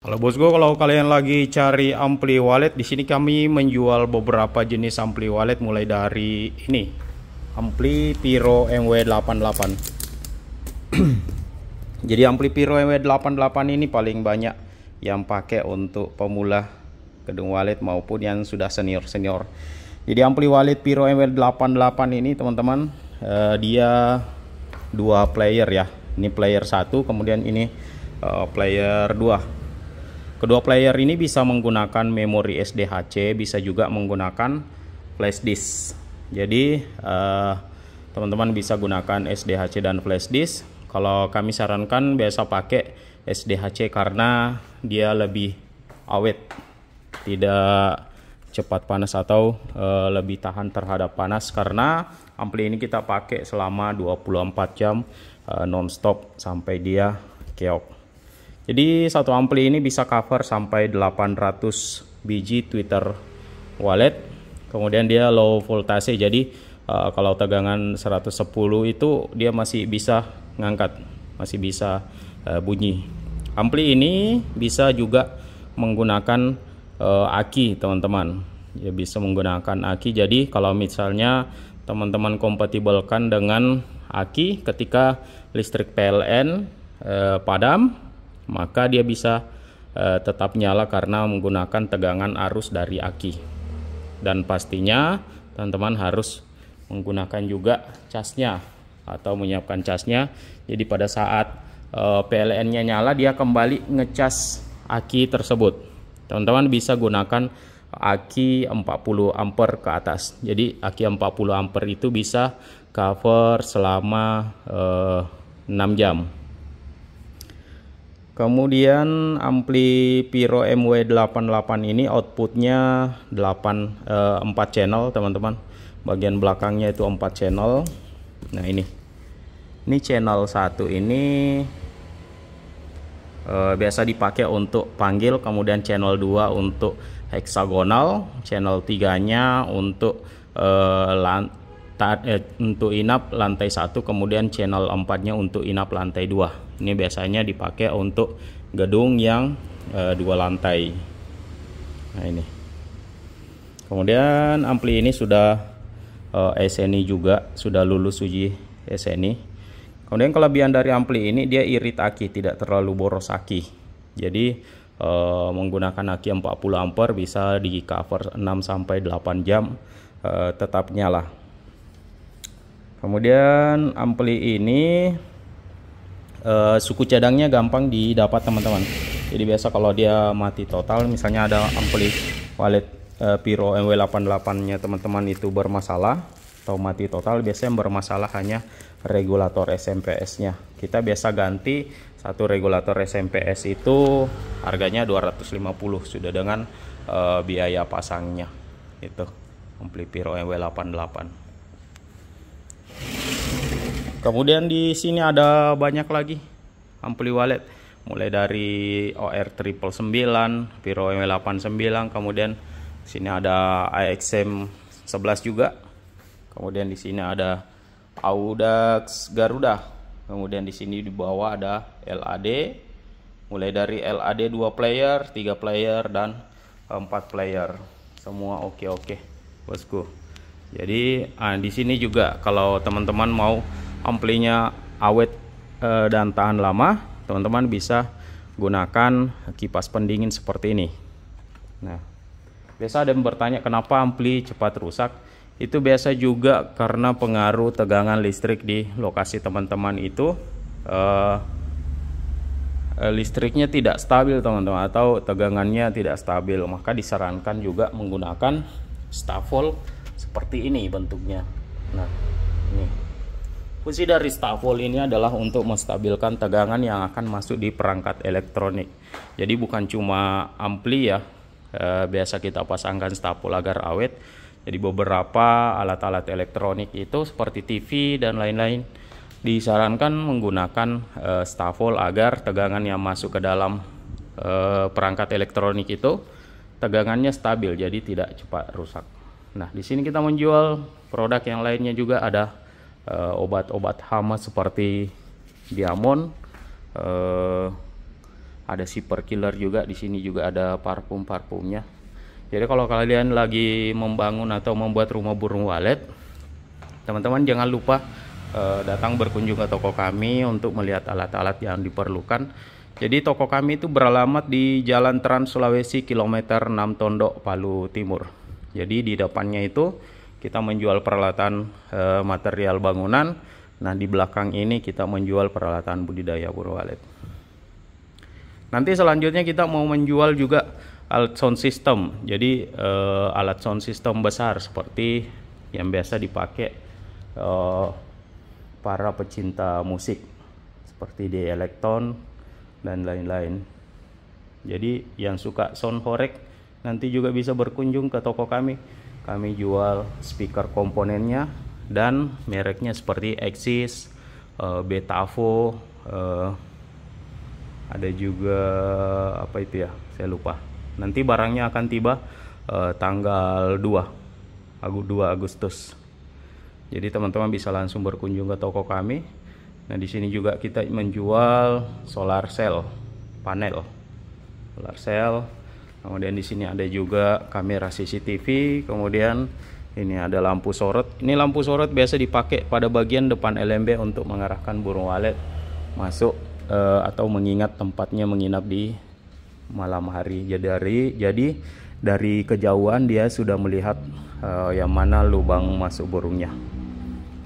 Halo bosku, kalau kalian lagi cari ampli wallet, di sini kami menjual beberapa jenis ampli wallet mulai dari ini, ampli Pyro MW88. Jadi ampli Pyro MW88 ini paling banyak yang pakai untuk pemula gedung wallet maupun yang sudah senior-senior. Jadi ampli wallet Pyro MW88 ini teman-teman, dia dua player ya. Ini player 1, kemudian ini player 2. Kedua player ini bisa menggunakan memori SDHC, bisa juga menggunakan flash disk. Jadi teman-teman bisa gunakan SDHC dan flash disk. Kalau kami sarankan biasa pakai SDHC karena dia lebih awet, tidak cepat panas atau lebih tahan terhadap panas, karena ampli ini kita pakai selama 24 jam non-stop sampai dia keok. Jadi satu ampli ini bisa cover sampai 800 biji Twitter wallet. Kemudian dia low voltage, jadi kalau tegangan 110 itu dia masih bisa ngangkat, masih bisa bunyi. Ampli ini bisa juga menggunakan aki teman-teman. Ya, bisa menggunakan aki. Jadi kalau misalnya teman-teman kompatibelkan dengan aki, ketika listrik PLN padam, maka dia bisa tetap nyala karena menggunakan tegangan arus dari aki. Dan pastinya teman-teman harus menggunakan juga casnya atau menyiapkan casnya. Jadi pada saat PLN-nya nyala, dia kembali ngecas aki tersebut. Teman-teman bisa gunakan aki 40 ampere ke atas. Jadi aki 40 ampere itu bisa cover selama 6 jam. Kemudian ampli Pyro MW88 ini outputnya 4 channel teman-teman. Bagian belakangnya itu 4 channel. Nah ini channel 1 ini biasa dipakai untuk panggil, kemudian channel 2 untuk heksagonal, channel 3 nya untuk untuk inap lantai 1, kemudian channel 4 nya untuk inap lantai 2. Ini biasanya dipakai untuk gedung yang 2 lantai. Nah ini. Kemudian ampli ini sudah SNI juga, sudah lulus uji SNI. Kemudian kelebihan dari ampli ini, dia irit aki, tidak terlalu boros aki. Jadi menggunakan aki 40 ampere bisa di cover 6 sampai 8 jam tetap nyala. Kemudian ampli ini suku cadangnya gampang didapat teman-teman. Jadi biasa kalau dia mati total, misalnya ada ampli wallet Pyro MW88 nya teman-teman itu bermasalah atau mati total, biasanya yang bermasalah hanya regulator SMPS nya. Kita biasa ganti satu regulator SMPS itu harganya 250 sudah dengan biaya pasangnya. Itu ampli Pyro MW88. Kemudian di sini ada banyak lagi ampli wallet, mulai dari OR 999, Pyro MW89, kemudian di sini ada AXM 11 juga. Kemudian di sini ada Audax Garuda. Kemudian di sini di bawah ada LAD, mulai dari LAD 2 player, 3 player dan 4 player. Semua oke-oke, bosku. Jadi di sini juga kalau teman-teman mau amplinya awet dan tahan lama, teman-teman bisa gunakan kipas pendingin seperti ini. Nah, biasa ada yang bertanya kenapa ampli cepat rusak. Itu biasa juga karena pengaruh tegangan listrik di lokasi teman-teman itu, listriknya tidak stabil teman-teman, atau tegangannya tidak stabil. Maka disarankan juga menggunakan stafol seperti ini bentuknya. Nah ini fungsi dari stafol ini adalah untuk menstabilkan tegangan yang akan masuk di perangkat elektronik. Jadi bukan cuma ampli ya, biasa kita pasangkan stafol agar awet. Jadi beberapa alat-alat elektronik itu seperti TV dan lain-lain disarankan menggunakan stafol agar tegangan yang masuk ke dalam perangkat elektronik itu tegangannya stabil, jadi tidak cepat rusak. Nah, di sini kita menjual produk yang lainnya juga, ada obat-obat hama seperti diamond, Ada zipper killer juga, di sini juga ada parfumnya. Jadi kalau kalian lagi membangun atau membuat rumah burung walet, teman-teman jangan lupa datang berkunjung ke toko kami untuk melihat alat-alat yang diperlukan. Jadi toko kami itu beralamat di Jalan Trans Sulawesi kilometer 6 Tondok, Palu Timur. Jadi di depannya itu kita menjual peralatan material bangunan. Nah, di belakang ini kita menjual peralatan budidaya burung walet. Nanti selanjutnya kita mau menjual juga alat sound system. Jadi alat sound system besar seperti yang biasa dipakai para pecinta musik seperti di Elektron dan lain-lain. Jadi yang suka sound horek nanti juga bisa berkunjung ke toko kami. Kami jual speaker komponennya dan mereknya seperti Axis, Betavo, ada juga apa itu ya, saya lupa. Nanti barangnya akan tiba tanggal 2 Agustus. Jadi teman-teman bisa langsung berkunjung ke toko kami. Nah, di sini juga kita menjual solar cell panel. Solar cell. Kemudian di sini ada juga kamera CCTV, kemudian ini ada lampu sorot. Ini lampu sorot biasa dipakai pada bagian depan LMB untuk mengarahkan burung walet masuk atau mengingat tempatnya menginap di malam hari. Jadi dari kejauhan dia sudah melihat yang mana lubang masuk burungnya.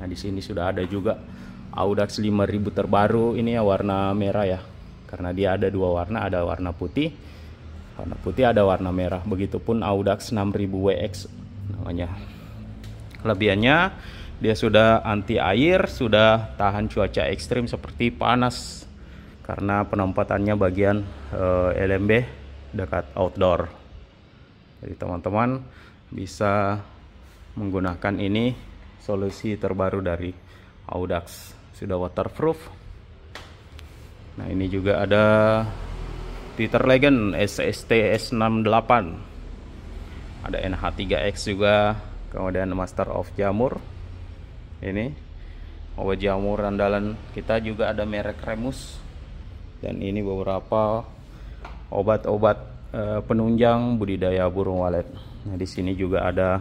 Nah, di sini sudah ada juga Audax 5000 terbaru, ini ya warna merah ya. Karena dia ada dua warna, ada warna putih ada warna merah. Begitupun Audax 6000 WX namanya. Kelebihannya dia sudah anti air, sudah tahan cuaca ekstrim seperti panas, karena penempatannya bagian LMB dekat outdoor. Jadi teman-teman bisa menggunakan ini, solusi terbaru dari Audax, sudah waterproof. Nah, ini juga ada Twitter Legend SST S68, ada NH3X juga, kemudian Master of Jamur. Ini obat jamur andalan kita juga ada merek Remus. Dan ini beberapa obat-obat penunjang budidaya burung walet. Nah, di sini juga ada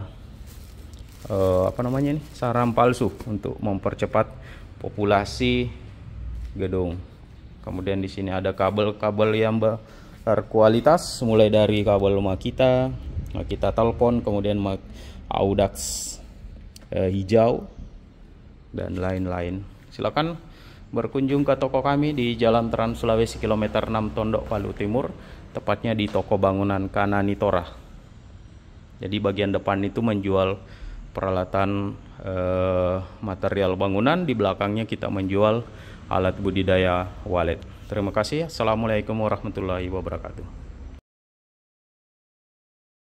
apa namanya nih, sarang palsu untuk mempercepat populasi gedung. Kemudian di sini ada kabel-kabel yang berkualitas, mulai dari kabel Makita telepon, kemudian Audax hijau dan lain-lain. Silakan berkunjung ke toko kami di Jalan Trans Sulawesi kilometer 6 Tondok, Palu Timur, tepatnya di toko bangunan Kananitora. Jadi bagian depan itu menjual peralatan material bangunan, di belakangnya kita menjual alat budidaya walet. Terima kasih. Assalamualaikum warahmatullahi wabarakatuh.